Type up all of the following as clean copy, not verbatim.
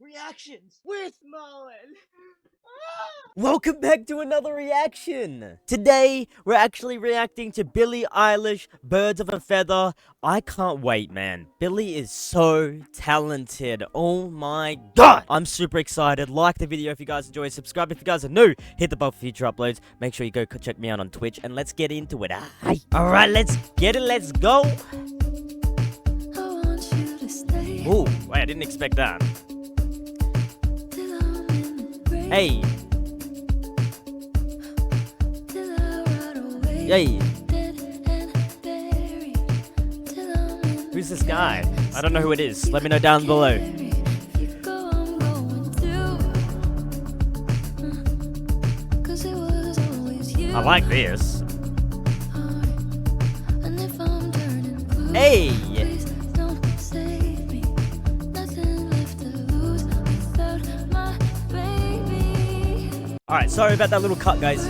reactions with Mahhlin. Welcome back to another reaction! Today, we're actually reacting to Billie Eilish, Birds of a Feather. I can't wait, man. Billie is so talented. Oh my god! I'm super excited. Like the video if you guys enjoy. Subscribe if you guys are new. Hit the bell for future uploads. Make sure you go check me out on Twitch. And let's get into it. Alright, let's get it. Let's go! Ooh, wait, I didn't expect that. Hey. Hey. Who's this guy? I don't know who it is. Let me know down below. I like this. Hey. Alright, sorry about that little cut, guys.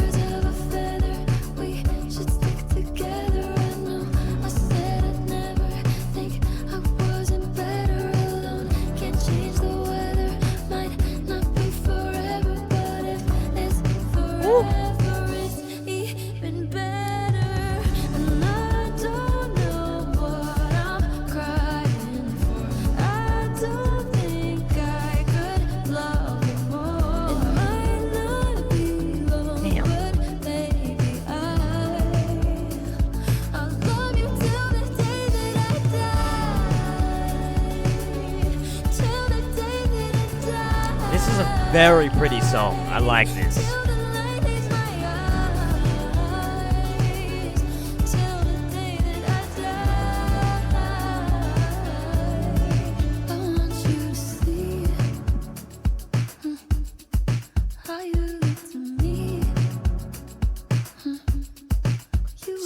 This is a very pretty song. I like this.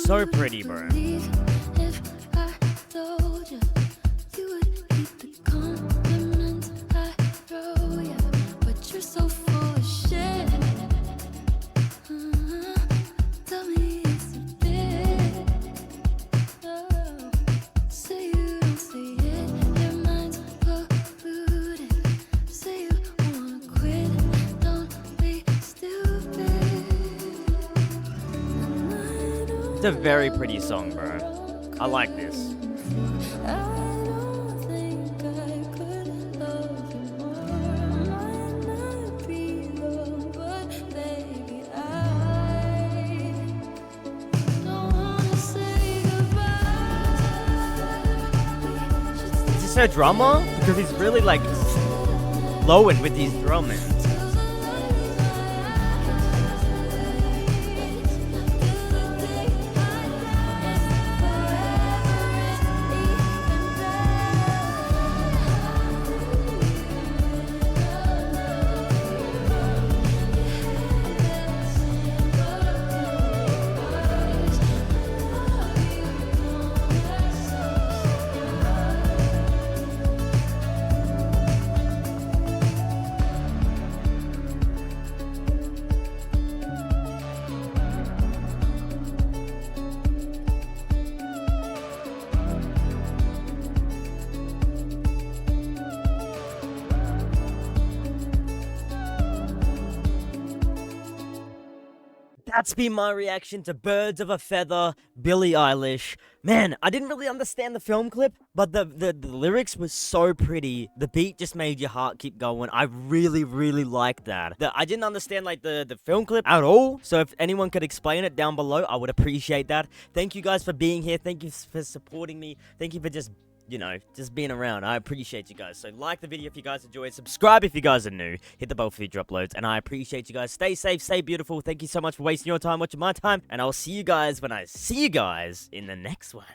So pretty, bro. It's a very pretty song, bro. I like this. Is this a drummer? Because he's really like flowing with these drumming. That's been my reaction to Birds of a Feather, Billie Eilish. Man, I didn't really understand the film clip, but the lyrics were so pretty. The beat just made your heart keep going. I really, really liked that. I didn't understand like the film clip at all, so if anyone could explain it down below, I would appreciate that. Thank you guys for being here. Thank you for supporting me. Thank you for just being around. I appreciate you guys. So like the video if you guys enjoyed. Subscribe if you guys are new. Hit the bell for future uploads. And I appreciate you guys. Stay safe, stay beautiful. Thank you so much for wasting your time watching my time. And I'll see you guys when I see you guys in the next one.